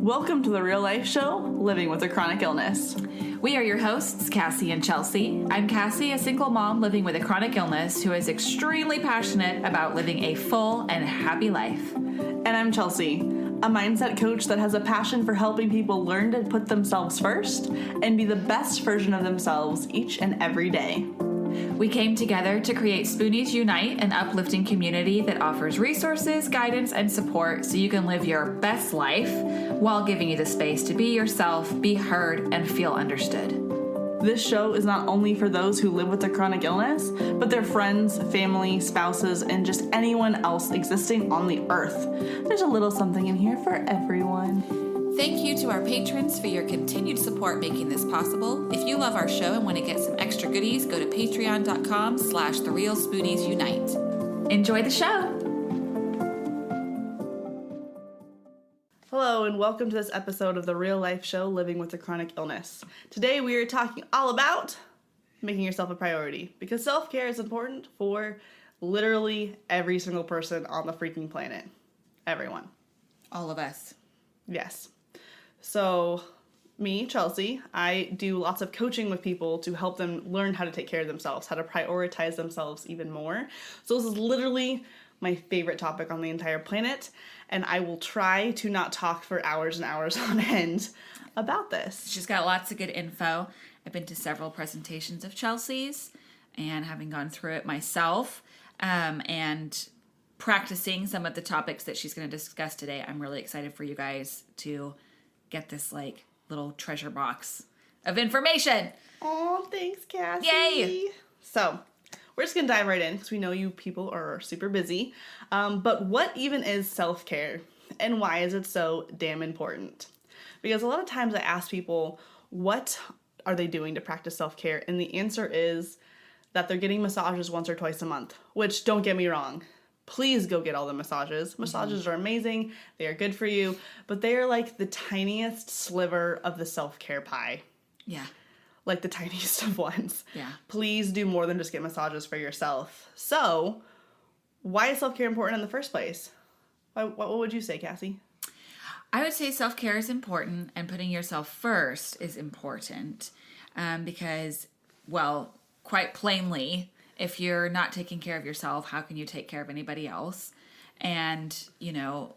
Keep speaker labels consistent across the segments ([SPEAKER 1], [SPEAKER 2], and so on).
[SPEAKER 1] Welcome to the real life show, Living with a Chronic Illness.
[SPEAKER 2] We are your hosts, Cassie and Chelsea. I'm Cassie, a single mom living with a chronic illness who is extremely passionate about living a full and happy life.
[SPEAKER 1] And I'm Chelsea, a mindset coach that has a passion for helping people learn to put themselves first and be the best version of themselves each and every day.
[SPEAKER 2] We came together to create Spoonies Unite, an uplifting community that offers resources, guidance, and support so you can live your best life while giving you the space to be yourself, be heard, and feel understood.
[SPEAKER 1] This show is not only for those who live with a chronic illness, but their friends, family, spouses, and just anyone else existing on the earth. There's a little something in here for everyone.
[SPEAKER 2] Thank you to our patrons for your continued support making this possible. If you love our show and want to get some extra goodies, go to patreon.com/therealspoonies-unite. Enjoy the show.
[SPEAKER 1] Hello and welcome to this episode of the real life show, Living with a Chronic Illness. Today we are talking all about making yourself a priority because self-care is important for literally every single person on the freaking planet. Everyone.
[SPEAKER 2] All of us.
[SPEAKER 1] Yes. So, me, Chelsea, I do lots of coaching with people to help them learn how to take care of themselves, how to prioritize themselves even more. So this is literally my favorite topic on the entire planet, and I will try to not talk for hours and hours on end about this.
[SPEAKER 2] She's got lots of good info. I've been to several presentations of Chelsea's, and having gone through it myself, and practicing some of the topics that she's going to discuss today, I'm really excited for you guys to get this like little treasure box of information.
[SPEAKER 1] Oh, thanks, Cassie.
[SPEAKER 2] Yay!
[SPEAKER 1] So, we're just going to dive right in because we know you people are super busy. But what even is self-care and why is it so damn important? Because a lot of times I ask people, what are they doing to practice self-care? And the answer is that they're getting massages once or twice a month, which don't get me wrong. Please go get all the massages. Massages are amazing. They are good for you. But they are like the tiniest sliver of the self-care pie.
[SPEAKER 2] Yeah.
[SPEAKER 1] Like the tiniest of ones.
[SPEAKER 2] Yeah.
[SPEAKER 1] Please do more than just get massages for yourself. So, why is self-care important in the first place? What would you say, Cassie?
[SPEAKER 2] I would say self-care is important and putting yourself first is important because, well, quite plainly, if you're not taking care of yourself, how can you take care of anybody else? And, you know,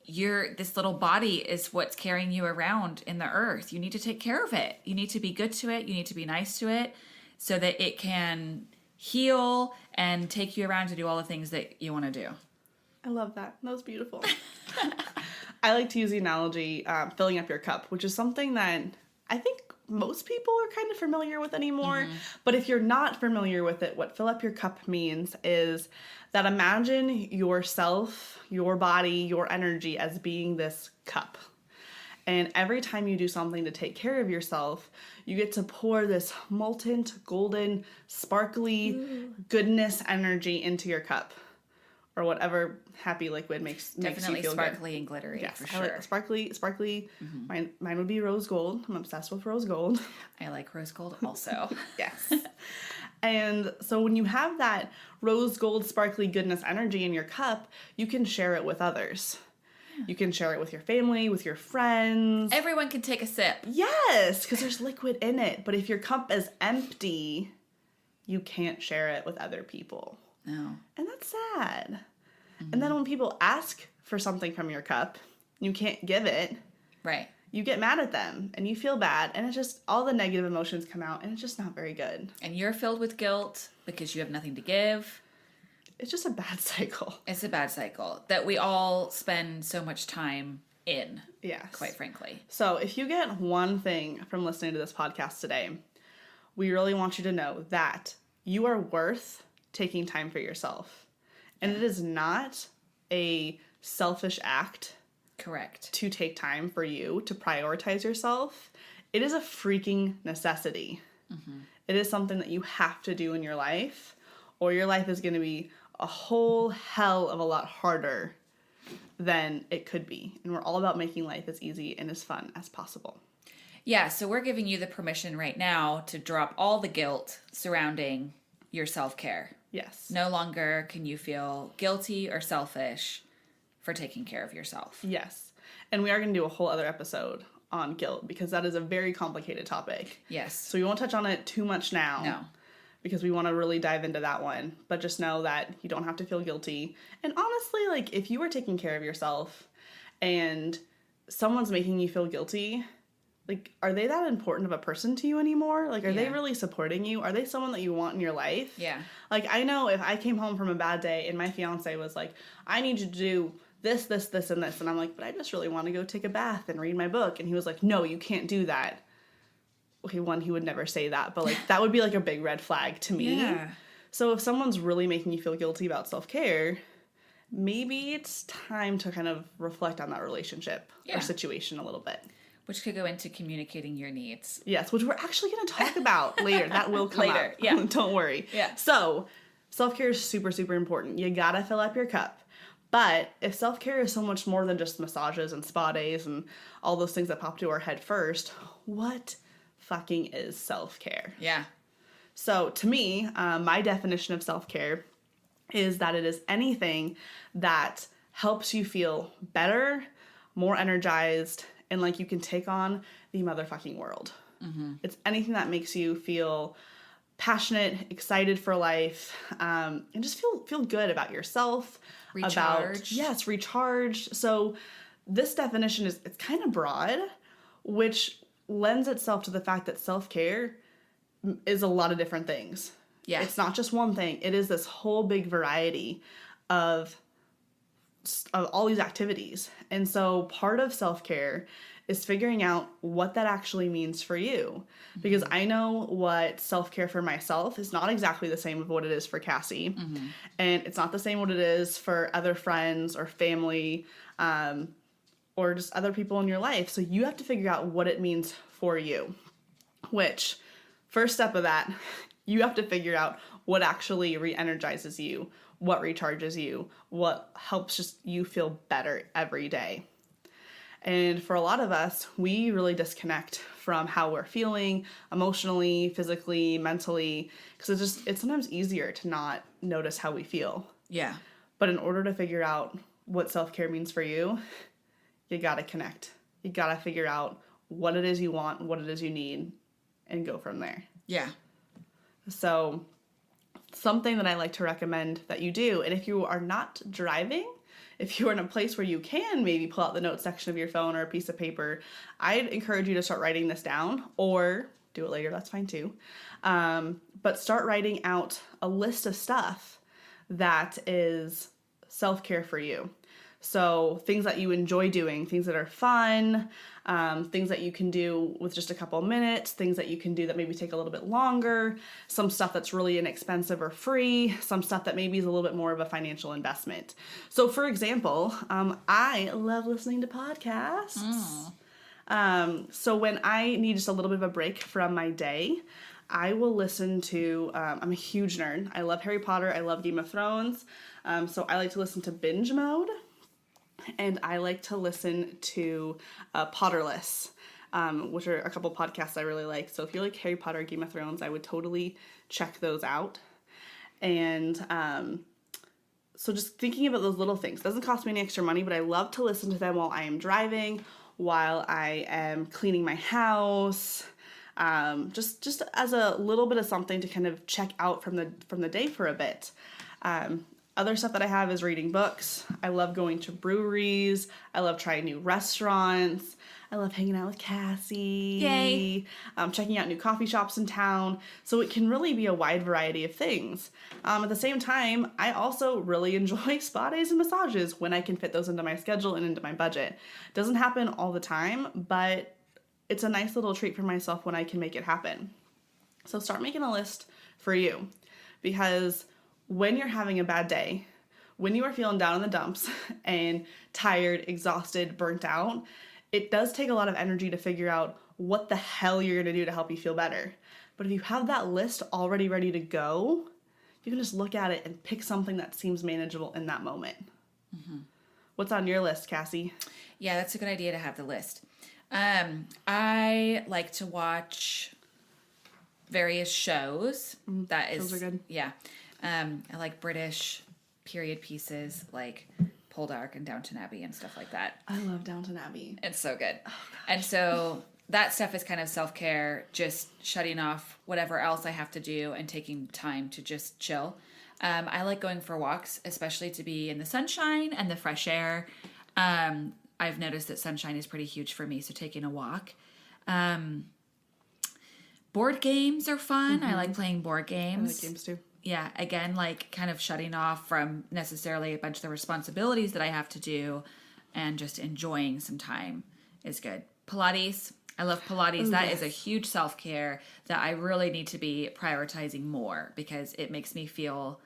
[SPEAKER 2] this little body is what's carrying you around in the earth. You need to take care of it. You need to be good to it. You need to be nice to it so that it can heal and take you around to do all the things that you want to do.
[SPEAKER 1] I love that. That was beautiful. I like to use the analogy, filling up your cup, which is something that I think most people are kind of familiar with anymore. Mm-hmm. But if you're not familiar with it, what fill up your cup means is that imagine yourself, your body, your energy as being this cup. And every time you do something to take care of yourself, you get to pour this molten, golden, sparkly goodness energy into your cup. Or whatever happy liquid makes you feel
[SPEAKER 2] sparkly
[SPEAKER 1] good.
[SPEAKER 2] And glittery,
[SPEAKER 1] yes,
[SPEAKER 2] for sure.
[SPEAKER 1] I like sparkly. Mm-hmm. Mine would be rose gold. I'm obsessed with rose gold.
[SPEAKER 2] I like rose gold also.
[SPEAKER 1] Yes. And so when you have that rose gold sparkly goodness energy in your cup, you can share it with others. You can share it with your family, with your friends.
[SPEAKER 2] Everyone can take a sip.
[SPEAKER 1] Yes, because there's liquid in it. But if your cup is empty, you can't share it with other people.
[SPEAKER 2] No.
[SPEAKER 1] And that's sad. Mm-hmm. And then when people ask for something from your cup, you can't give it.
[SPEAKER 2] Right.
[SPEAKER 1] You get mad at them and you feel bad. And it's just all the negative emotions come out and it's just not very good.
[SPEAKER 2] And you're filled with guilt because you have nothing to give.
[SPEAKER 1] It's just a bad cycle.
[SPEAKER 2] It's a bad cycle that we all spend so much time in.
[SPEAKER 1] Yes.
[SPEAKER 2] Quite frankly.
[SPEAKER 1] So if you get one thing from listening to this podcast today, we really want you to know that you are worth taking time for yourself. And it is not a selfish act.
[SPEAKER 2] Correct.
[SPEAKER 1] To take time for you, to prioritize yourself. It is a freaking necessity. Mm-hmm. It is something that you have to do in your life, or your life is going to be a whole hell of a lot harder than it could be. And we're all about making life as easy and as fun as possible.
[SPEAKER 2] Yeah, so we're giving you the permission right now to drop all the guilt surrounding your self-care.
[SPEAKER 1] Yes.
[SPEAKER 2] No longer can you feel guilty or selfish for taking care of yourself.
[SPEAKER 1] Yes. And we are going to do a whole other episode on guilt because that is a very complicated topic.
[SPEAKER 2] Yes.
[SPEAKER 1] So we won't touch on it too much now.
[SPEAKER 2] No.
[SPEAKER 1] Because we want to really dive into that one. But just know that you don't have to feel guilty. And honestly, like, if you are taking care of yourself and someone's making you feel guilty, like, are they that important of a person to you anymore? Like, are they really supporting you? Are they someone that you want in your life?
[SPEAKER 2] Yeah.
[SPEAKER 1] Like, I know if I came home from a bad day and my fiance was like, I need you to do this, this, this, and this. And I'm like, but I just really want to go take a bath and read my book. And he was like, no, you can't do that. Okay, one, he would never say that, but like that would be like a big red flag to me.
[SPEAKER 2] Yeah.
[SPEAKER 1] So if someone's really making you feel guilty about self-care, maybe it's time to kind of reflect on that relationship or situation a little bit.
[SPEAKER 2] Which could go into communicating your needs.
[SPEAKER 1] Yes, which we're actually going to talk about later. That will come
[SPEAKER 2] later.
[SPEAKER 1] up.
[SPEAKER 2] Yeah.
[SPEAKER 1] Don't worry.
[SPEAKER 2] Yeah.
[SPEAKER 1] So self-care is super, super important. You got to fill up your cup. But if self-care is so much more than just massages and spa days and all those things that pop to our head first, what fucking is self-care?
[SPEAKER 2] Yeah.
[SPEAKER 1] So to me, my definition of self-care is that it is anything that helps you feel better, more energized, and like you can take on the motherfucking world. Mm-hmm. It's anything that makes you feel passionate, excited for life, and just feel good about yourself.
[SPEAKER 2] Recharged.
[SPEAKER 1] Recharged. So this definition it's kind of broad, which lends itself to the fact that self-care is a lot of different things.
[SPEAKER 2] Yeah.
[SPEAKER 1] It's not just one thing. It is this whole big variety of all these activities. And so part of self-care is figuring out what that actually means for you. Because I know what self-care for myself is not exactly the same of what it is for Cassie. Mm-hmm. And it's not the same what it is for other friends or family, or just other people in your life. So you have to figure out what it means for you. Which, first step of that, you have to figure out what actually re-energizes you, what recharges you, what helps just you feel better every day. And for a lot of us, we really disconnect from how we're feeling emotionally, physically, mentally, because it's sometimes easier to not notice how we feel.
[SPEAKER 2] Yeah.
[SPEAKER 1] But in order to figure out what self-care means for you, you gotta connect. You gotta figure out what it is you want, what it is you need, and go from there.
[SPEAKER 2] Yeah.
[SPEAKER 1] So something that I like to recommend that you do, and if you are not driving, if you're in a place where you can maybe pull out the notes section of your phone or a piece of paper, I'd encourage you to start writing this down, or do it later, that's fine too. But start writing out a list of stuff that is self-care for you. So things that you enjoy doing, things that are fun, things that you can do with just a couple of minutes, things that you can do that maybe take a little bit longer, some stuff that's really inexpensive or free, some stuff that maybe is a little bit more of a financial investment. So for example, I love listening to podcasts. So when I need just a little bit of a break from my day, I will listen to, I'm a huge nerd. I love Harry Potter. I love Game of Thrones. So I like to listen to Binge Mode. And I like to listen to Potterless, which are a couple podcasts I really like. So if you like Harry Potter, Game of Thrones, I would totally check those out. And so just thinking about those little things. Doesn't cost me any extra money, but I love to listen to them while I am driving, while I am cleaning my house, just as a little bit of something to kind of check out from the day for a bit. Other stuff that I have is reading books. I love going to breweries. I love trying new restaurants. I love hanging out with Cassie.
[SPEAKER 2] Yay.
[SPEAKER 1] Checking out new coffee shops in town. So it can really be a wide variety of things. At the same time, I also really enjoy spa days and massages when I can fit those into my schedule and into my budget. Doesn't happen all the time, but it's a nice little treat for myself when I can make it happen. So start making a list for you, because when you're having a bad day, when you are feeling down in the dumps and tired, exhausted, burnt out, it does take a lot of energy to figure out what the hell you're going to do to help you feel better. But if you have that list already ready to go, you can just look at it and pick something that seems manageable in that moment. Mm-hmm. What's on your list, Cassie?
[SPEAKER 2] Yeah, that's a good idea to have the list. I like to watch various shows. Those
[SPEAKER 1] are good.
[SPEAKER 2] Yeah. I like British period pieces like Poldark and Downton Abbey and stuff like that.
[SPEAKER 1] I love Downton Abbey.
[SPEAKER 2] It's so good. And so that stuff is kind of self-care, just shutting off whatever else I have to do and taking time to just chill. I like going for walks, especially to be in the sunshine and the fresh air. I've noticed that sunshine is pretty huge for me, so taking a walk. Board games are fun. I like playing board games.
[SPEAKER 1] I like games too.
[SPEAKER 2] Yeah, again, like kind of shutting off from necessarily a bunch of the responsibilities that I have to do and just enjoying some time is good. Pilates. I love Pilates. That is a huge self-care that I really need to be prioritizing more because it makes me feel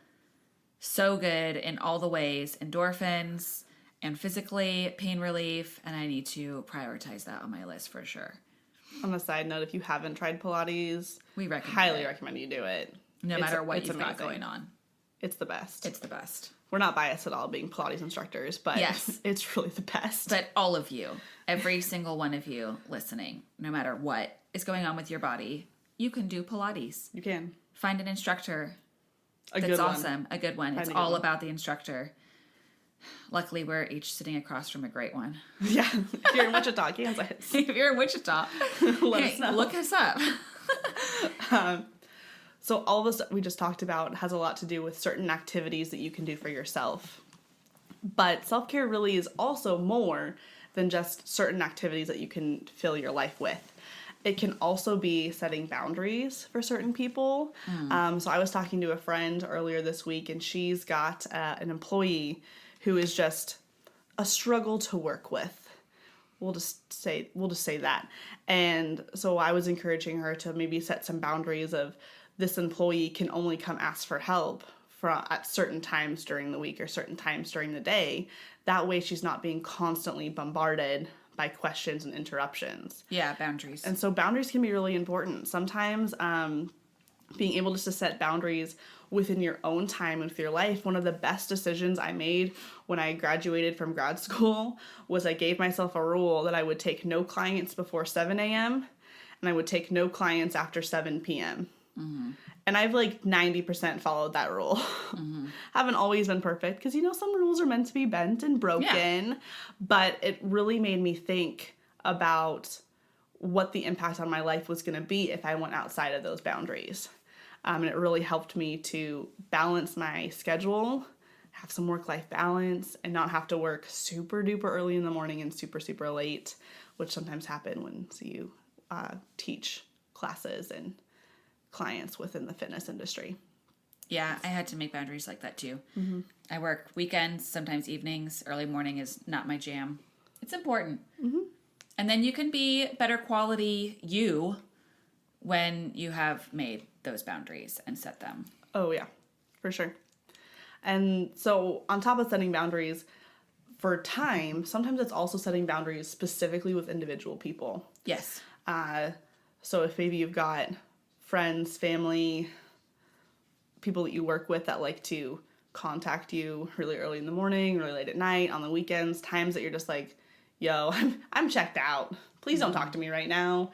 [SPEAKER 2] so good in all the ways, endorphins and physically, pain relief, and I need to prioritize that on my list for sure.
[SPEAKER 1] On a side note, if you haven't tried Pilates,
[SPEAKER 2] we
[SPEAKER 1] highly recommend you do it.
[SPEAKER 2] No matter what you've got going on.
[SPEAKER 1] It's the best.
[SPEAKER 2] It's the best.
[SPEAKER 1] We're not biased at all being Pilates instructors, but yes, it's really the best.
[SPEAKER 2] But all of you, every single one of you listening, no matter what is going on with your body, you can do Pilates.
[SPEAKER 1] You can.
[SPEAKER 2] Find an instructor.
[SPEAKER 1] That's
[SPEAKER 2] awesome. A good one. It's all about the instructor. Luckily, we're each sitting across from a great one.
[SPEAKER 1] Yeah. If you're in Wichita, Kansas.
[SPEAKER 2] If you're in Wichita,
[SPEAKER 1] let us know.
[SPEAKER 2] Look us up.
[SPEAKER 1] So all the stuff we just talked about has a lot to do with certain activities that you can do for yourself. But self-care really is also more than just certain activities that you can fill your life with. It can also be setting boundaries for certain people. So I was talking to a friend earlier this week, and she's got an employee who is just a struggle to work with. We'll just say that. And so I was encouraging her to maybe set some boundaries of this employee can only come ask for help at certain times during the week or certain times during the day. That way she's not being constantly bombarded by questions and interruptions.
[SPEAKER 2] Yeah, boundaries.
[SPEAKER 1] And so boundaries can be really important. Sometimes being able just to set boundaries within your own time and with your life. One of the best decisions I made when I graduated from grad school was I gave myself a rule that I would take no clients before 7 a.m. and I would take no clients after 7 p.m. Mm-hmm. And I've 90% followed that rule. Mm-hmm. Haven't always been perfect because, some rules are meant to be bent and broken, but it really made me think about what the impact on my life was going to be if I went outside of those boundaries. And it really helped me to balance my schedule, have some work-life balance, and not have to work super duper early in the morning and super, super late, which sometimes happen when you teach classes and clients within the fitness industry.
[SPEAKER 2] Yeah, I had to make boundaries like that too. Mm-hmm. I work weekends, sometimes evenings. Early morning is not my jam. It's important. Mm-hmm. And then you can be better quality you when you have made those boundaries and set them.
[SPEAKER 1] Oh, yeah, for sure. And so on top of setting boundaries for time, sometimes it's also setting boundaries specifically with individual people.
[SPEAKER 2] Yes.
[SPEAKER 1] So if maybe you've got friends, family, people that you work with that like to contact you really early in the morning, really late at night, on the weekends, times that you're just like, yo, I'm checked out. Please don't talk to me right now.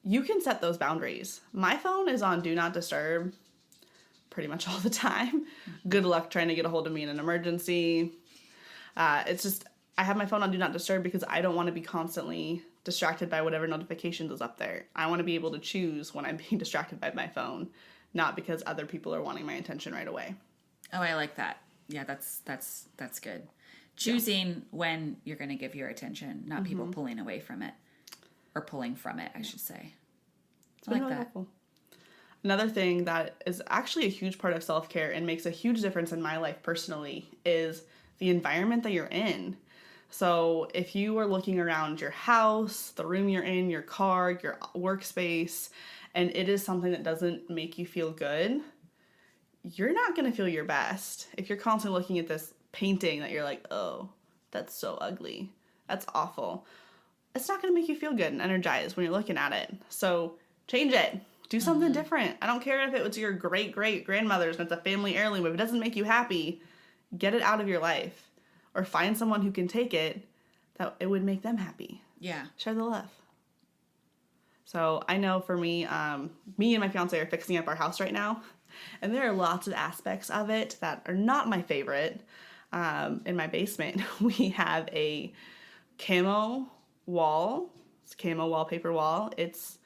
[SPEAKER 1] You can set those boundaries. My phone is on Do Not Disturb pretty much all the time. Good luck trying to get a hold of me in an emergency. It's just, I have my phone on Do Not Disturb because I don't want to be constantly distracted by whatever notifications is up there. I want to be able to choose when I'm being distracted by my phone, not because other people are wanting my attention right away.
[SPEAKER 2] Oh, I like that. Yeah, that's good. Choosing when you're going to give your attention, not people pulling away from it. Or pulling from it, I should say. I like that.
[SPEAKER 1] Helpful. Another thing that is actually a huge part of self-care and makes a huge difference in my life personally is the environment that you're in. So if you are looking around your house, the room you're in, your car, your workspace, and it is something that doesn't make you feel good, you're not going to feel your best. If you're constantly looking at this painting that you're like, oh, that's so ugly, that's awful, it's not going to make you feel good and energized when you're looking at it. So change it. Do something different. I don't care if it was your great-great-grandmother's and it's a family heirloom. If it doesn't make you happy, get it out of your life. Or find someone who can take it that it would make them happy.
[SPEAKER 2] Yeah.
[SPEAKER 1] Share the love. So I know for me, me and my fiance are fixing up our house right now. And there are lots of aspects of it that are not my favorite. in my basement, we have a camo wallpaper wall. It's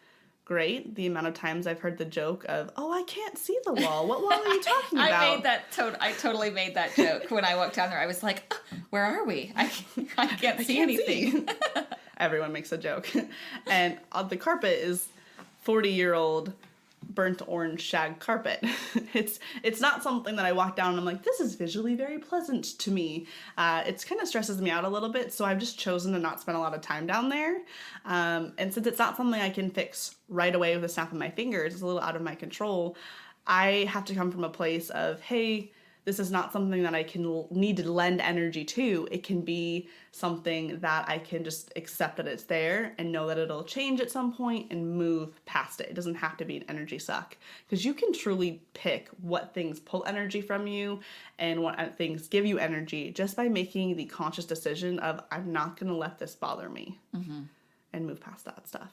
[SPEAKER 1] great. The amount of times I've heard the joke of, "Oh, I can't see the wall. What wall are you talking about?"
[SPEAKER 2] I totally made that joke when I walked down there. I was like, "Oh, where are we? I can't see anything."
[SPEAKER 1] Everyone makes a joke. And the carpet is 40-year-old burnt orange shag carpet. It's not something that I walk down and I'm like, this is visually very pleasant to me. It's kind of stresses me out a little bit, so I've just chosen to not spend a lot of time down there. And since it's not something I can fix right away with a snap of my fingers, it's a little out of my control, I have to come from a place of, hey, this is not something that I can need to lend energy to. It can be something that I can just accept that it's there and know that it'll change at some point and move past it. It doesn't have to be an energy suck, because you can truly pick what things pull energy from you and what things give you energy just by making the conscious decision of, I'm not going to let this bother me, and move past that stuff.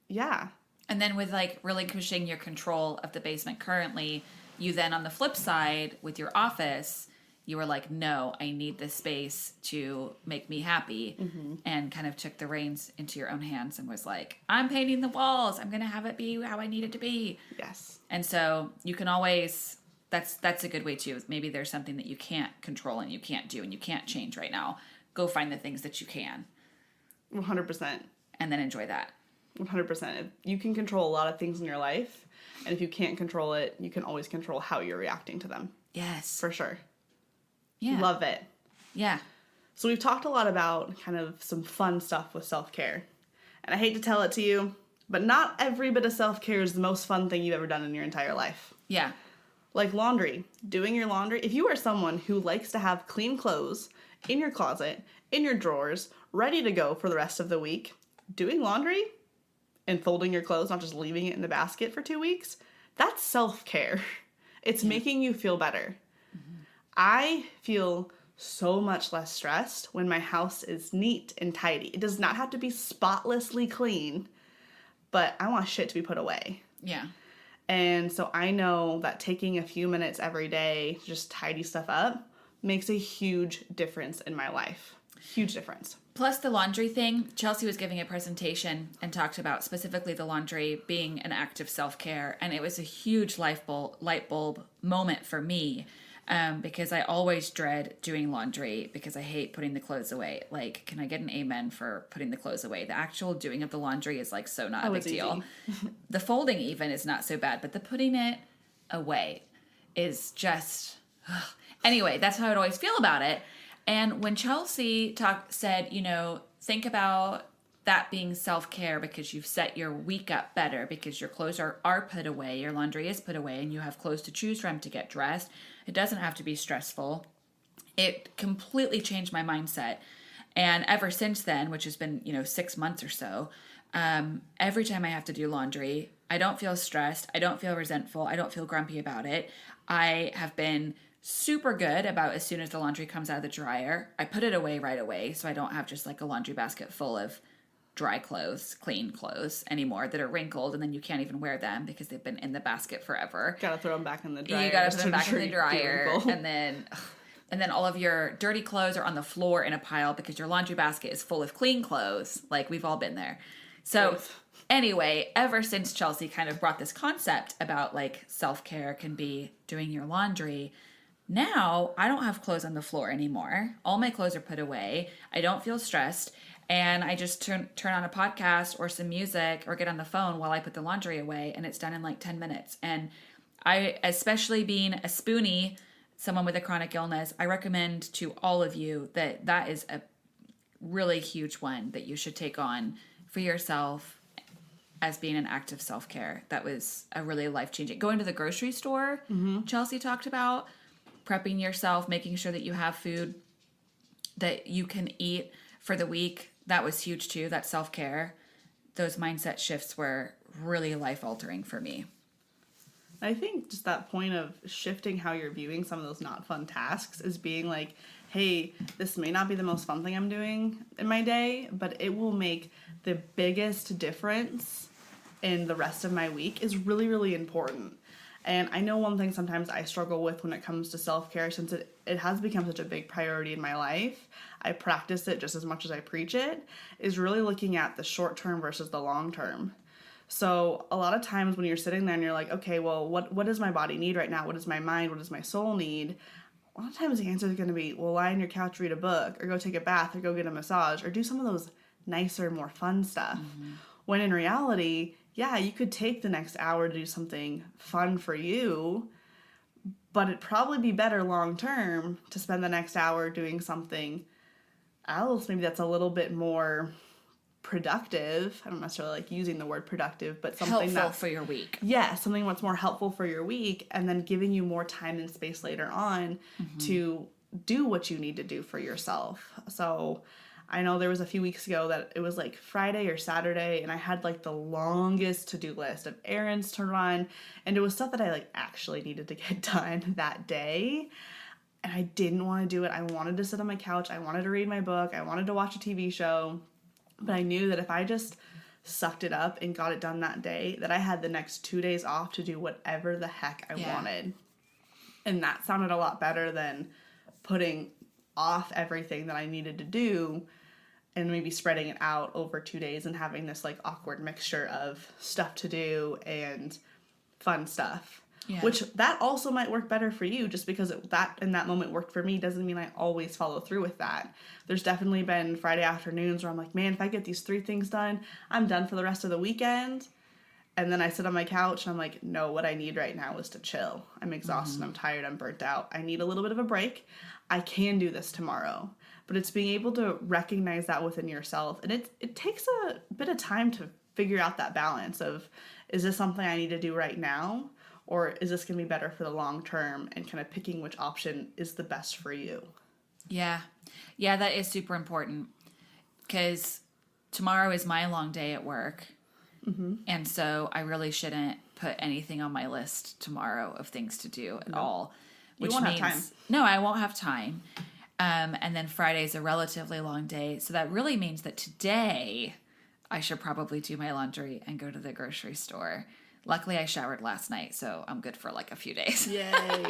[SPEAKER 1] Yeah.
[SPEAKER 2] And then with like relinquishing your control of the basement currently, you then, on the flip side, with your office, you were like, no, I need this space to make me happy, and kind of took the reins into your own hands and was like, I'm painting the walls. I'm going to have it be how I need it to be.
[SPEAKER 1] Yes.
[SPEAKER 2] And so you can always, that's a good way too. Maybe there's something that you can't control and you can't do and you can't change right now. Go find the things that you can.
[SPEAKER 1] 100%.
[SPEAKER 2] And then enjoy that.
[SPEAKER 1] 100%. You can control a lot of things in your life. And if you can't control it, you can always control how you're reacting to them.
[SPEAKER 2] Yes.
[SPEAKER 1] For sure.
[SPEAKER 2] Yeah.
[SPEAKER 1] Love it.
[SPEAKER 2] Yeah.
[SPEAKER 1] So we've talked a lot about kind of some fun stuff with self-care. And I hate to tell it to you, but not every bit of self-care is the most fun thing you've ever done in your entire life.
[SPEAKER 2] Yeah.
[SPEAKER 1] Like laundry. Doing your laundry. If you are someone who likes to have clean clothes in your closet, in your drawers, ready to go for the rest of the week, doing laundry and folding your clothes, not just leaving it in the basket for 2 weeks, that's self-care. It's making you feel better. I feel so much less stressed when my house is neat and tidy. It does not have to be spotlessly clean, but I want shit to be put away.
[SPEAKER 2] Yeah.
[SPEAKER 1] And so I know that taking a few minutes every day to just tidy stuff up makes a huge difference in my life. Huge difference.
[SPEAKER 2] Plus the laundry thing, Chelsea was giving a presentation and talked about specifically the laundry being an act of self-care. And it was a huge light bulb moment for me, because I always dread doing laundry because I hate putting the clothes away. Like, can I get an amen for putting the clothes away? The actual doing of the laundry is like so not a big deal. The folding even is not so bad, but the putting it away is just... Anyway, that's how I'd always feel about it. And when Chelsea said, think about that being self-care because you've set your week up better because your clothes are put away, your laundry is put away, and you have clothes to choose from to get dressed. It doesn't have to be stressful. It completely changed my mindset. And ever since then, which has been, 6 months or so, every time I have to do laundry, I don't feel stressed. I don't feel resentful. I don't feel grumpy about it. I have been super good about as soon as the laundry comes out of the dryer, I put it away right away so I don't have just like a laundry basket full of dry clothes, clean clothes anymore that are wrinkled and then you can't even wear them because they've been in the basket forever.
[SPEAKER 1] Gotta throw them back in the dryer.
[SPEAKER 2] You gotta put them back in the dryer, and then all of your dirty clothes are on the floor in a pile because your laundry basket is full of clean clothes. Like, we've all been there. So anyway, ever since Chelsea kind of brought this concept about like self-care can be doing your laundry, now I don't have clothes on the floor anymore. All my clothes are put away. I don't feel stressed. And I just turn on a podcast or some music or get on the phone while I put the laundry away, and it's done in like 10 minutes. And I, especially being a spoonie, someone with a chronic illness, I recommend to all of you that is a really huge one that you should take on for yourself as being an act of self-care. That was a really life-changing. Going to the grocery store, Chelsea talked about, prepping yourself, making sure that you have food that you can eat for the week. That was huge too. That self-care. Those mindset shifts were really life-altering for me.
[SPEAKER 1] I think just that point of shifting how you're viewing some of those not fun tasks is being like, hey, this may not be the most fun thing I'm doing in my day, but it will make the biggest difference in the rest of my week is really, really important. And I know one thing sometimes I struggle with when it comes to self-care, since it has become such a big priority in my life, I practice it just as much as I preach it, is really looking at the short term versus the long term. So a lot of times when you're sitting there and you're like, okay, well, what does my body need right now? What does my mind, what does my soul need? A lot of times the answer is going to be, well, lie on your couch, read a book, or go take a bath, or go get a massage, or do some of those nicer, more fun stuff. When in reality, yeah, you could take the next hour to do something fun for you, but it'd probably be better long term to spend the next hour doing something else, maybe that's a little bit more productive. I don't necessarily like using the word productive, but something
[SPEAKER 2] helpful for your week.
[SPEAKER 1] Yeah, something that's more helpful for your week, and then giving you more time and space later on to do what you need to do for yourself. So I know there was a few weeks ago that it was like Friday or Saturday, and I had like the longest to-do list of errands to run, and it was stuff that I like actually needed to get done that day. And I didn't want to do it. I wanted to sit on my couch. I wanted to read my book. I wanted to watch a TV show. But I knew that if I just sucked it up and got it done that day, that I had the next 2 days off to do whatever the heck I wanted. And that sounded a lot better than putting off everything that I needed to do and maybe spreading it out over 2 days and having this like awkward mixture of stuff to do and fun stuff. Yeah. Which that also might work better for you, just because that in that moment worked for me doesn't mean I always follow through with that. There's definitely been Friday afternoons where I'm like, man, if I get these 3 things done, I'm done for the rest of the weekend. And then I sit on my couch and I'm like, no, what I need right now is to chill. I'm exhausted, I'm tired, I'm burnt out. I need a little bit of a break. I can do this tomorrow. But it's being able to recognize that within yourself. And it takes a bit of time to figure out that balance of, is this something I need to do right now? Or is this going to be better for the long term, and kind of picking which option is the best for you?
[SPEAKER 2] Yeah. Yeah, that is super important, because tomorrow is my long day at work. And so I really shouldn't put anything on my list tomorrow of things to do at all.
[SPEAKER 1] Which you won't have time.
[SPEAKER 2] No, I won't have time. And then Friday is a relatively long day. So that really means that today I should probably do my laundry and go to the grocery store. Luckily, I showered last night, so I'm good for like a few days.
[SPEAKER 1] Yay.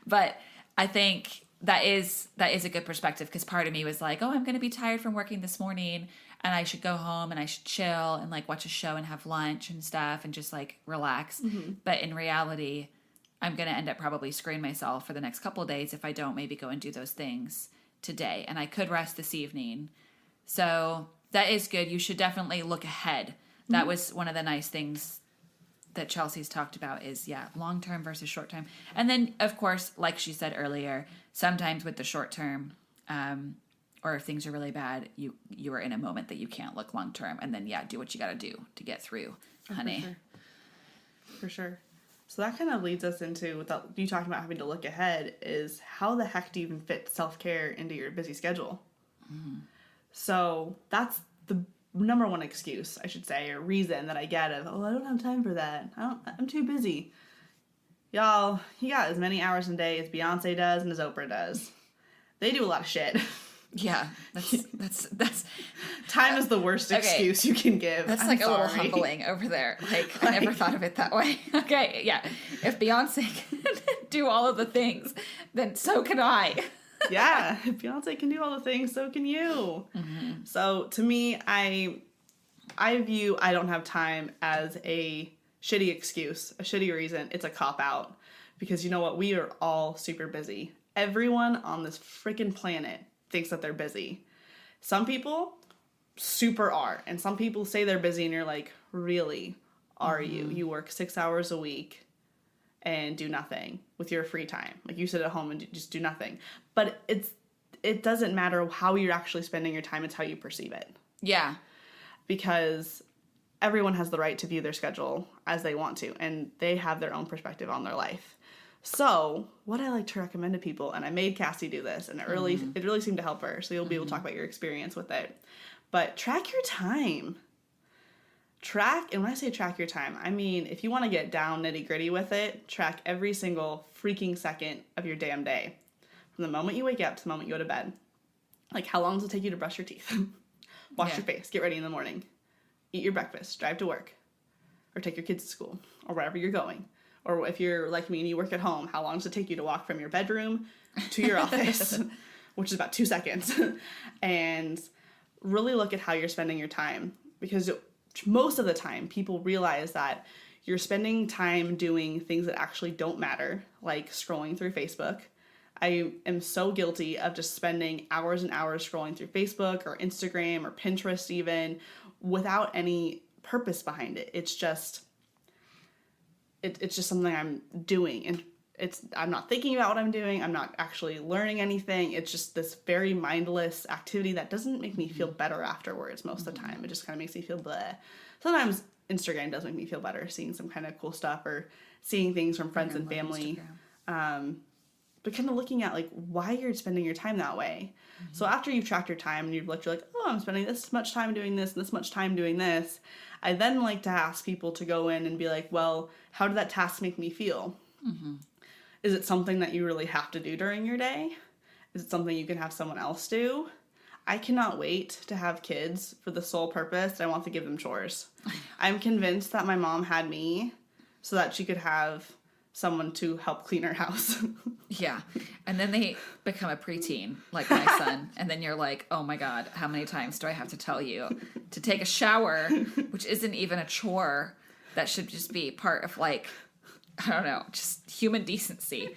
[SPEAKER 2] But I think that is a good perspective, because part of me was like, oh, I'm going to be tired from working this morning, and I should go home and I should chill and like watch a show and have lunch and stuff and just like relax. But in reality, I'm going to end up probably screwing myself for the next couple of days if I don't maybe go and do those things today. And I could rest this evening. So that is good. You should definitely look ahead. That was one of the nice things that Chelsea's talked about is, long-term versus short-term. And then, of course, like she said earlier, sometimes with the short-term, or if things are really bad, you are in a moment that you can't look long-term. And then, do what you got to do to get through, honey.
[SPEAKER 1] For sure. So that kind of leads us into, without you talking about having to look ahead, is how the heck do you even fit self-care into your busy schedule? So that's the number one excuse, I should say, or reason that I get of, I don't have time for that. I'm too busy. Y'all, you got as many hours in a day as Beyonce does and as Oprah does. They do a lot of shit.
[SPEAKER 2] Yeah, that's
[SPEAKER 1] time is the worst excuse you can give.
[SPEAKER 2] That's like a little humbling over there. Like, I never thought of it that way. Okay, yeah. If Beyonce can do all of the things, then so can I.
[SPEAKER 1] Yeah, if Beyonce can do all the things, so can you. So to me, I view I don't have time as a shitty excuse, a shitty reason. It's a cop-out. Because you know what? We are all super busy. Everyone on this freaking planet thinks that they're busy. Some people super are. And some people say they're busy and you're like, really? Are you? You work 6 hours a week and do nothing with your free time. Like, you sit at home and just do nothing. But it doesn't matter how you're actually spending your time. It's how you perceive it.
[SPEAKER 2] Yeah.
[SPEAKER 1] Because everyone has the right to view their schedule as they want to. And they have their own perspective on their life. So what I like to recommend to people, and I made Cassie do this, and it really seemed to help her. So you'll be able to talk about your experience with it. But track your time. And when I say track your time, I mean, if you want to get down nitty gritty with it, track every single freaking second of your damn day. From the moment you wake up to the moment you go to bed. Like, how long does it take you to brush your teeth? Wash your face, get ready in the morning, eat your breakfast, drive to work, or take your kids to school, or wherever you're going, Or if you're like me and you work at home, how long does it take you to walk from your bedroom to your office, which is about 2 seconds? And really look at how you're spending your time, because most of the time people realize that you're spending time doing things that actually don't matter, like scrolling through Facebook. I am so guilty of just spending hours and hours scrolling through Facebook or Instagram or Pinterest even, without any purpose behind it. It's just something I'm doing, and I'm not thinking about what I'm doing. I'm not actually learning anything. It's just this very mindless activity that doesn't make me feel better afterwards most of the time. It just kind of makes me feel bleh. Sometimes Instagram does make me feel better, seeing some kind of cool stuff or seeing things from friends and family. But kind of looking at like why you're spending your time that way. So after you've tracked your time and you're like, oh, I'm spending this much time doing this and this much time doing this, I then like to ask people to go in and be like, well, how did that task make me feel? Is it something that you really have to do during your day? Is it something you can have someone else do? I cannot wait to have kids for the sole purpose that I want to give them chores. I'm convinced that my mom had me so that she could have someone to help clean her house.
[SPEAKER 2] Yeah. And then they become a preteen, like my son. And then you're like, oh my God, how many times do I have to tell you to take a shower, which isn't even a chore. That should just be part of like, I don't know, just human decency.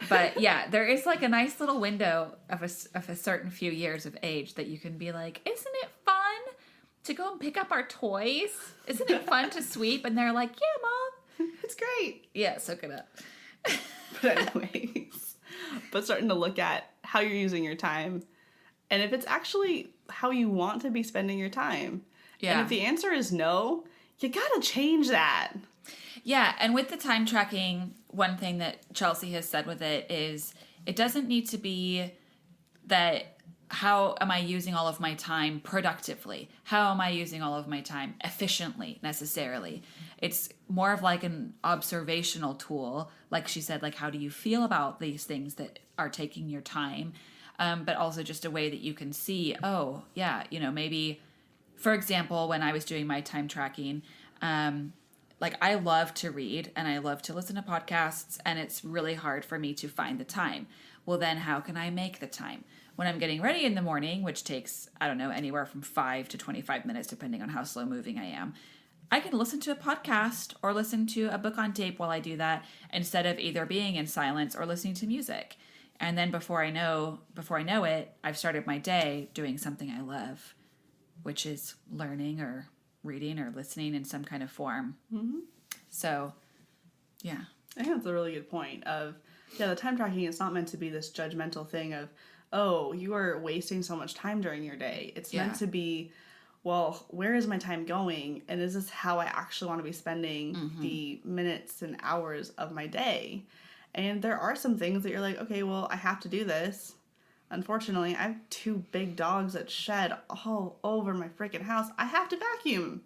[SPEAKER 2] But yeah, there is like a nice little window of a certain few years of age that you can be like, isn't it fun to go and pick up our toys? Isn't it fun to sweep? And they're like, yeah, Mom.
[SPEAKER 1] It's great.
[SPEAKER 2] Yeah, soak it up.
[SPEAKER 1] But anyways, starting to look at how you're using your time and if it's actually how you want to be spending your time. Yeah. And if the answer is no, you gotta change that.
[SPEAKER 2] Yeah, and with the time tracking, one thing that Chelsea has said with it is it doesn't need to be that how am I using all of my time productively? How am I using all of my time efficiently, necessarily? It's more of like an observational tool. Like she said, like, how do you feel about these things that are taking your time? But also just a way that you can see, oh, yeah, maybe, for example, when I was doing my time tracking, like I love to read and I love to listen to podcasts, and it's really hard for me to find the time. Well, then how can I make the time? When I'm getting ready in the morning, which takes, I don't know, anywhere from 5 to 25 minutes, depending on how slow moving I am, I can listen to a podcast or listen to a book on tape while I do that, instead of either being in silence or listening to music. And then before I know it, I've started my day doing something I love, which is learning or reading or listening in some kind of form. Mm-hmm. So, yeah.
[SPEAKER 1] I think that's a really good point of, the time tracking is not meant to be this judgmental thing of, oh, you are wasting so much time during your day. It's meant to be, well, where is my time going? And is this how I actually want to be spending the minutes and hours of my day? And there are some things that you're like, okay, well, I have to do this. Unfortunately, I have 2 big dogs that shed all over my freaking house. I have to vacuum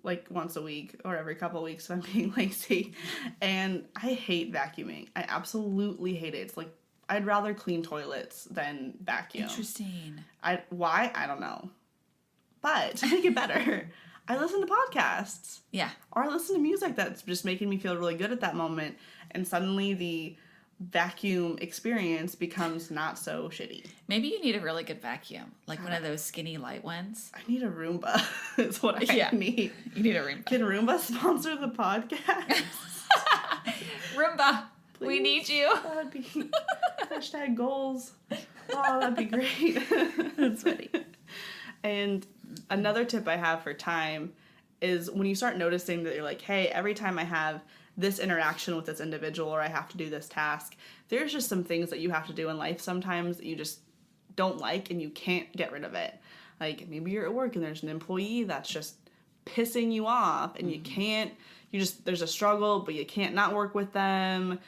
[SPEAKER 1] like once a week or every couple of weeks if I'm being lazy. And I hate vacuuming. I absolutely hate it. It's like, I'd rather clean toilets than vacuum.
[SPEAKER 2] Interesting.
[SPEAKER 1] Why? I don't know. But to make it better, I listen to podcasts.
[SPEAKER 2] Yeah.
[SPEAKER 1] Or I listen to music that's just making me feel really good at that moment. And suddenly the vacuum experience becomes not so shitty.
[SPEAKER 2] Maybe you need a really good vacuum, like one of those skinny light ones.
[SPEAKER 1] I need a Roomba. Is what I need.
[SPEAKER 2] You need a Roomba.
[SPEAKER 1] Can Roomba sponsor the podcast?
[SPEAKER 2] Roomba, please. We need you.
[SPEAKER 1] That'd be hashtag goals. Oh, that'd be great.
[SPEAKER 2] That's funny.
[SPEAKER 1] And another tip I have for time is when you start noticing that you're like, hey, every time I have this interaction with this individual or I have to do this task, there's just some things that you have to do in life sometimes that you just don't like and you can't get rid of it. Like maybe you're at work and there's an employee that's just pissing you off and there's a struggle, but you can't not work with them,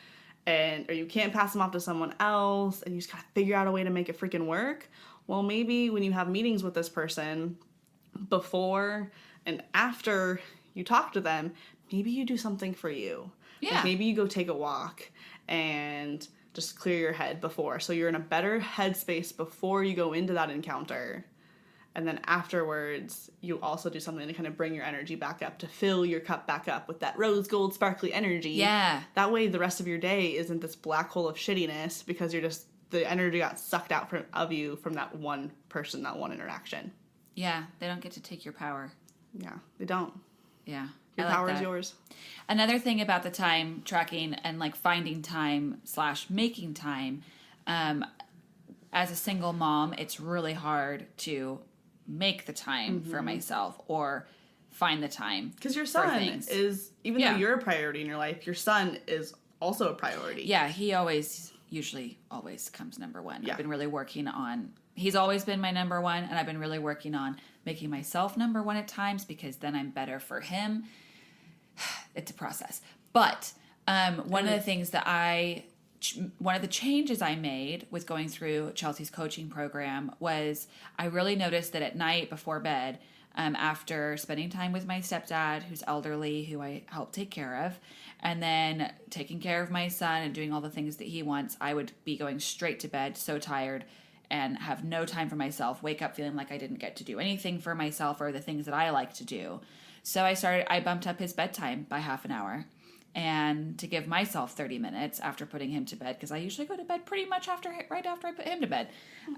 [SPEAKER 1] or you can't pass them off to someone else, and you just gotta figure out a way to make it freaking work. Well, maybe when you have meetings with this person, before and after you talk to them, maybe you do something for you.
[SPEAKER 2] Yeah.
[SPEAKER 1] Like maybe you go take a walk and just clear your head before. So you're in a better headspace before you go into that encounter. And then afterwards, you also do something to kind of bring your energy back up, to fill your cup back up with that rose gold sparkly energy.
[SPEAKER 2] Yeah.
[SPEAKER 1] That way the rest of your day isn't this black hole of shittiness because the energy got sucked out of you from that one person, that one interaction.
[SPEAKER 2] Yeah, they don't get to take your power.
[SPEAKER 1] Yeah, they don't.
[SPEAKER 2] Yeah.
[SPEAKER 1] Your power is yours.
[SPEAKER 2] Another thing about the time tracking and like finding time / making time, as a single mom, it's really hard to make the time for myself or find the time.
[SPEAKER 1] Because your son is, even though you're a priority in your life, your son is also a priority.
[SPEAKER 2] Yeah, he usually always comes number one.
[SPEAKER 1] Yeah.
[SPEAKER 2] I've been really working on, he's always been my number one, and I've been really working on making myself number one at times because then I'm better for him. It's a process. But one of the things that one of the changes I made with going through Chelsea's coaching program was I really noticed that at night before bed, after spending time with my stepdad, who's elderly, who I help take care of, and then taking care of my son and doing all the things that he wants, I would be going straight to bed, so tired, and have no time for myself, wake up feeling like I didn't get to do anything for myself or the things that I like to do. So I bumped up his bedtime by half an hour, and to give myself 30 minutes after putting him to bed, because I usually go to bed pretty much right after I put him to bed.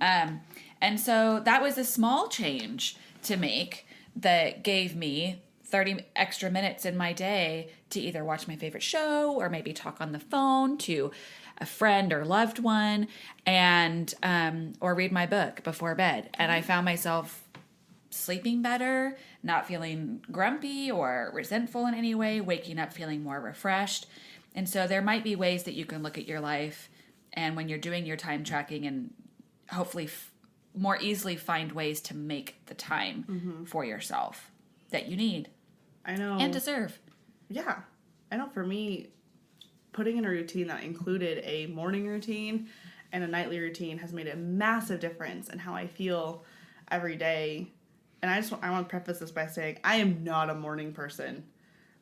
[SPEAKER 2] And so that was a small change to make that gave me 30 extra minutes in my day to either watch my favorite show or maybe talk on the phone to a friend or loved one, and or read my book before bed. And I found myself sleeping better, not feeling grumpy or resentful in any way, waking up feeling more refreshed. And so there might be ways that you can look at your life, and when you're doing your time tracking, and hopefully more easily find ways to make the time for yourself that you need.
[SPEAKER 1] I know.
[SPEAKER 2] And deserve.
[SPEAKER 1] Yeah. I know for me, putting in a routine that included a morning routine and a nightly routine has made a massive difference in how I feel every day. And I want to preface this by saying I am not a morning person.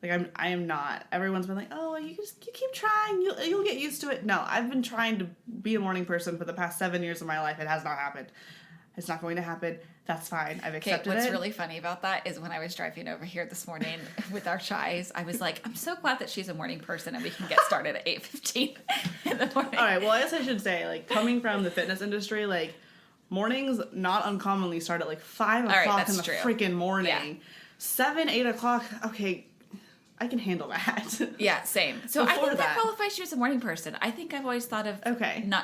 [SPEAKER 1] Like I am not. Everyone's been like, "Oh, you keep trying. You'll get used to it." No, I've been trying to be a morning person for the past 7 years of my life. It has not happened. It's not going to happen. That's fine. I've accepted
[SPEAKER 2] what's
[SPEAKER 1] it.
[SPEAKER 2] really funny about that is when I was driving over here this morning with our Chais, I was like, I'm so glad that she's a morning person and we can get started at 8:15 in the morning.
[SPEAKER 1] All right. Well, I guess I should say, like, coming from the fitness industry, like, mornings not uncommonly start at like 5 o'clock in the freaking morning.
[SPEAKER 2] Yeah.
[SPEAKER 1] 7, 8 o'clock. Okay, I can handle that.
[SPEAKER 2] Yeah, same. So I
[SPEAKER 1] Before
[SPEAKER 2] think that qualifies you as a morning person. I think I've always thought of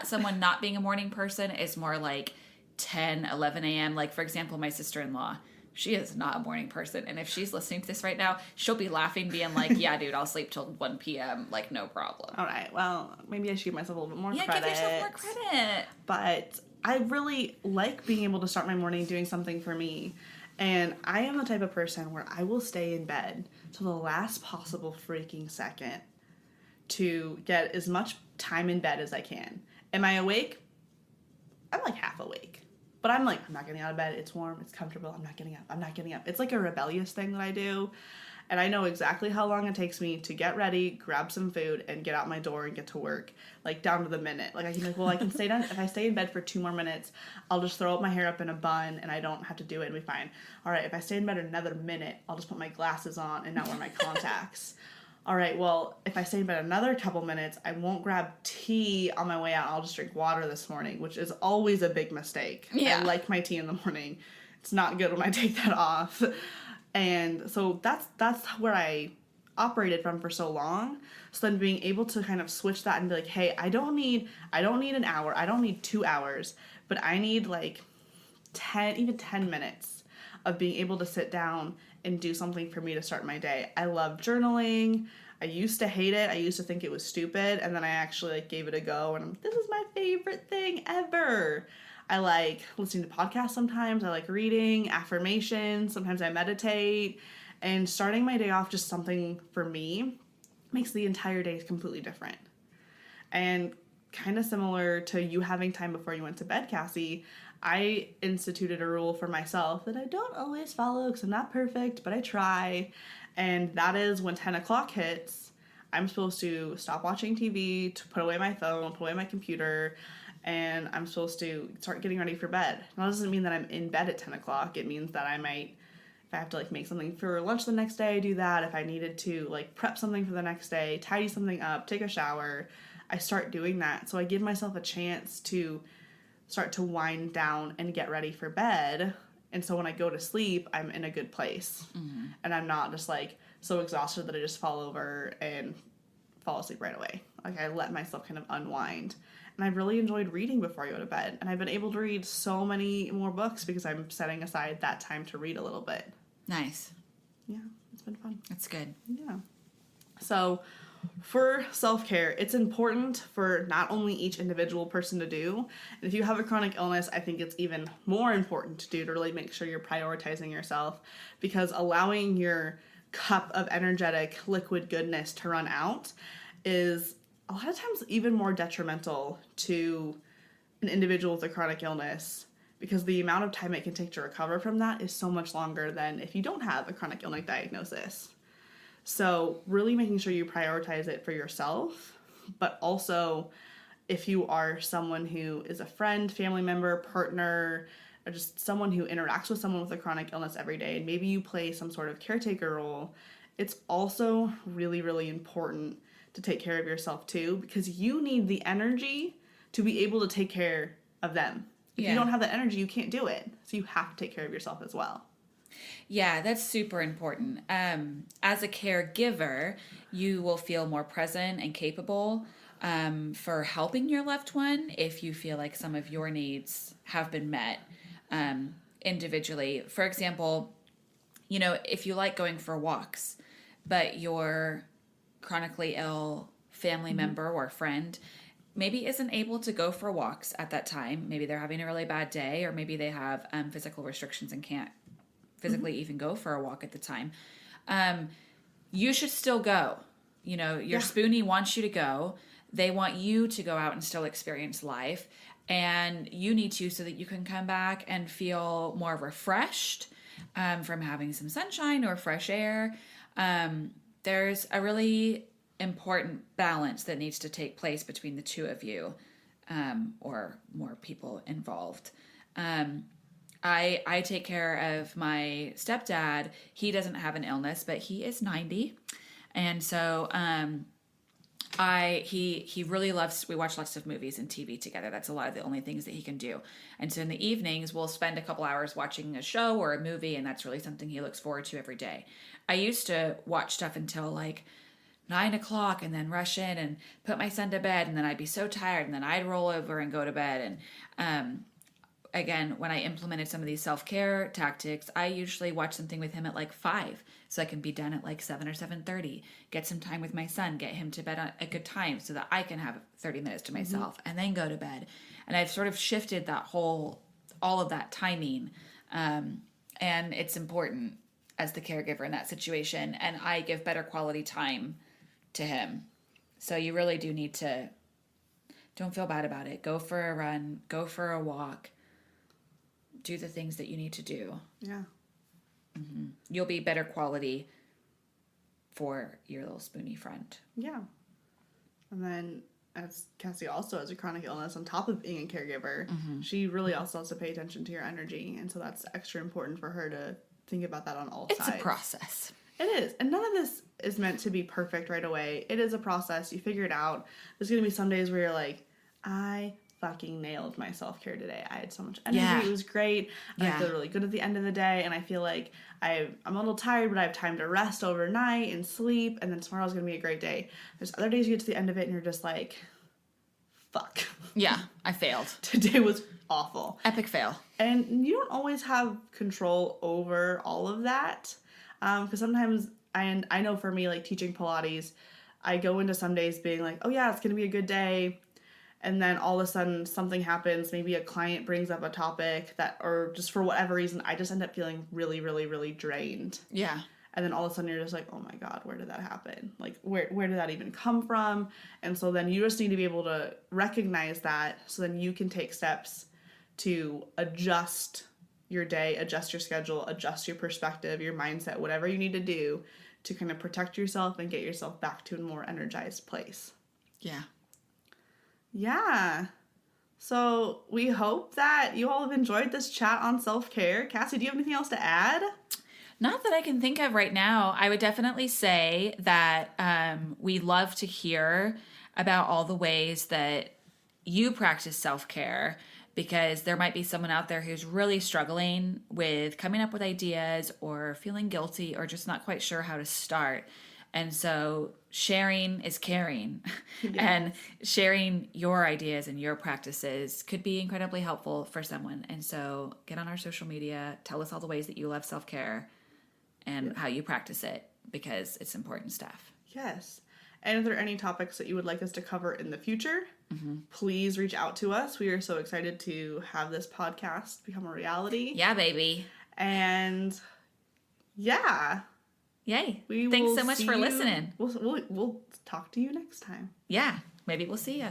[SPEAKER 2] someone not being a morning person is more like 10, 11 a.m. Like, for example, my sister-in-law, she is not a morning person. And if she's listening to this right now, she'll be laughing, being like, yeah, dude, I'll sleep till 1 p.m. Like, no problem.
[SPEAKER 1] All right. Well, maybe I should give myself a little bit more credit.
[SPEAKER 2] Yeah, give yourself more credit.
[SPEAKER 1] But I really like being able to start my morning doing something for me. And I am the type of person where I will stay in bed till the last possible freaking second to get as much time in bed as I can. Am I awake? I'm like half awake. But I'm like, I'm not getting out of bed. It's warm. It's comfortable. I'm not getting up. I'm not getting up. It's like a rebellious thing that I do. And I know exactly how long it takes me to get ready, grab some food, and get out my door and get to work. Like, down to the minute. Like, I can be like, well, I can stay down. If I stay in bed for 2 more minutes, I'll just throw my hair up in a bun, and I don't have to do it and be fine. All right, if I stay in bed another minute, I'll just put my glasses on and not wear my contacts. All right, well, if I stay in bed another couple minutes, I won't grab tea on my way out. I'll just drink water this morning, which is always a big mistake.
[SPEAKER 2] Yeah.
[SPEAKER 1] I like my tea in the morning. It's not good when I take that off. And so that's where I operated from for so long. So then being able to kind of switch that and be like, hey, I don't need an hour. I don't need 2 hours, but I need like 10 minutes of being able to sit down and do something for me to start my day. I love journaling. I used to hate it. I used to think it was stupid, and then I actually like gave it a go, and this is my favorite thing ever. I like listening to podcasts sometimes. I like reading, affirmations. Sometimes I meditate, and starting my day off just something for me makes the entire day completely different. And kind of similar to you having time before you went to bed, Cassie, I instituted a rule for myself that I don't always follow because I'm not perfect, but I try. And that is when 10 o'clock hits, I'm supposed to stop watching TV, to put away my phone, put away my computer, and I'm supposed to start getting ready for bed. That doesn't mean that I'm in bed at 10 o'clock. It means that I might, if I have to like make something for lunch the next day, do that. If I needed to like prep something for the next day, tidy something up, take a shower, I start doing that. So I give myself a chance to start to wind down and get ready for bed. And so when I go to sleep, I'm in a good place. Mm-hmm. And I'm not just like so exhausted that I just fall over and fall asleep right away. Like I let myself kind of unwind. And I've really enjoyed reading before I go to bed. And I've been able to read so many more books because I'm setting aside that time to read a little bit.
[SPEAKER 2] Nice.
[SPEAKER 1] Yeah, it's been fun.
[SPEAKER 2] That's good.
[SPEAKER 1] Yeah. So for self-care, it's important for not only each individual person to do, and if you have a chronic illness, I think it's even more important to do to really make sure you're prioritizing yourself, because allowing your cup of energetic liquid goodness to run out is a lot of times even more detrimental to an individual with a chronic illness, because the amount of time it can take to recover from that is so much longer than if you don't have a chronic illness diagnosis. So really making sure you prioritize it for yourself, but also if you are someone who is a friend, family member, partner, or just someone who interacts with someone with a chronic illness every day, and maybe you play some sort of caretaker role, it's also really, really important to take care of yourself too, because you need the energy to be able to take care of them. If you don't have the energy, you can't do it. So you have to take care of yourself as well.
[SPEAKER 2] Yeah, that's super important. As a caregiver, you will feel more present and capable for helping your loved one if you feel like some of your needs have been met individually. For example, you know, if you like going for walks, but your chronically ill family member or friend maybe isn't able to go for walks at that time. Maybe they're having a really bad day, or maybe they have physical restrictions and can't physically even go for a walk at the time. You should still go. You know, your Spoonie wants you to go. They want you to go out and still experience life. And you need to, so that you can come back and feel more refreshed from having some sunshine or fresh air. There's a really important balance that needs to take place between the two of you, or more people involved. I take care of my stepdad. He doesn't have an illness, but he is 90. And so he really loves, we watch lots of movies and TV together. That's a lot of the only things that he can do. And so in the evenings, we'll spend a couple hours watching a show or a movie, and that's really something he looks forward to every day. I used to watch stuff until like 9 o'clock and then rush in and put my son to bed, and then I'd be so tired, and then I'd roll over and go to bed. And again, when I implemented some of these self-care tactics, I usually watch something with him at like 5, so I can be done at like 7 or 7:30, get some time with my son, get him to bed at a good time so that I can have 30 minutes to myself, and then go to bed. And I've sort of shifted all of that timing. And it's important as the caregiver in that situation. And I give better quality time to him. So you really do need to, don't feel bad about it. Go for a run, go for a walk, do the things that you need to do.
[SPEAKER 1] Yeah.
[SPEAKER 2] Mm-hmm. You'll be better quality for your little Spoonie friend.
[SPEAKER 1] Yeah. And then as Cassie also has a chronic illness on top of being a caregiver, she really also has to pay attention to your energy. And so that's extra important for her to think about that on all sides.
[SPEAKER 2] It's a process.
[SPEAKER 1] It is. And none of this is meant to be perfect right away. It is a process. You figure it out. There's going to be some days where you're like, I fucking nailed my self-care today. I had so much energy. Yeah. It was great. I feel really good at the end of the day. And I feel like I'm a little tired, but I have time to rest overnight and sleep. And then tomorrow's going to be a great day. There's other days you get to the end of it and you're just like, fuck.
[SPEAKER 2] Yeah, I failed.
[SPEAKER 1] Today was awful.
[SPEAKER 2] Epic fail.
[SPEAKER 1] And you don't always have control over all of that. Because sometimes, and I know for me, like teaching Pilates, I go into some days being like, oh yeah, it's going to be a good day. And then all of a sudden something happens. Maybe a client brings up a topic that, or just for whatever reason, I just end up feeling really, really, really drained.
[SPEAKER 2] Yeah.
[SPEAKER 1] And then all of a sudden you're just like, oh my God, where did that happen? Like, where did that even come from? And so then you just need to be able to recognize that, so then you can take steps to adjust your day, adjust your schedule, adjust your perspective, your mindset, whatever you need to do to kind of protect yourself and get yourself back to a more energized place.
[SPEAKER 2] Yeah.
[SPEAKER 1] Yeah. So we hope that you all have enjoyed this chat on self-care. Cassie, do you have anything else to add?
[SPEAKER 2] Not that I can think of right now. I would definitely say that we love to hear about all the ways that you practice self-care, because there might be someone out there who's really struggling with coming up with ideas or feeling guilty or just not quite sure how to start. And so sharing is caring. Yes. And sharing your ideas and your practices could be incredibly helpful for someone. And so get on our social media, tell us all the ways that you love self-care and how you practice it, because it's important stuff.
[SPEAKER 1] Yes. And if there are any topics that you would like us to cover in the future, please reach out to us. We are so excited to have this podcast become a reality.
[SPEAKER 2] Yeah, baby.
[SPEAKER 1] And yeah.
[SPEAKER 2] Yay. Thanks so much for listening.
[SPEAKER 1] We'll talk to you next time.
[SPEAKER 2] Yeah, maybe we'll see you.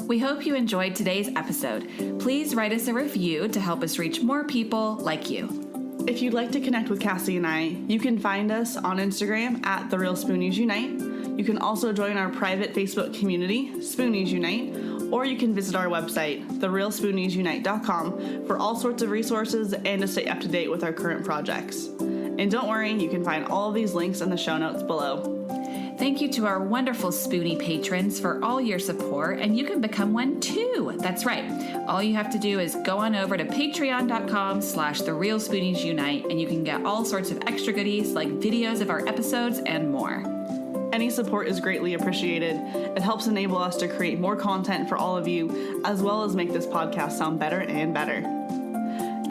[SPEAKER 2] We hope you enjoyed today's episode. Please write us a review to help us reach more people like you.
[SPEAKER 1] If you'd like to connect with Cassie and I, you can find us on Instagram at The Real Spoonies Unite. You can also join our private Facebook community, Spoonies Unite, or you can visit our website, therealspooniesunite.com, for all sorts of resources and to stay up to date with our current projects. And don't worry, you can find all of these links in the show notes below.
[SPEAKER 2] Thank you to our wonderful Spoonie patrons for all your support, and you can become one too. That's right. All you have to do is go on over to patreon.com/therealspooniesunite, and you can get all sorts of extra goodies like videos of our episodes and more.
[SPEAKER 1] Any support is greatly appreciated. It helps enable us to create more content for all of you, as well as make this podcast sound better and better.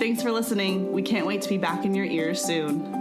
[SPEAKER 1] Thanks for listening. We can't wait to be back in your ears soon.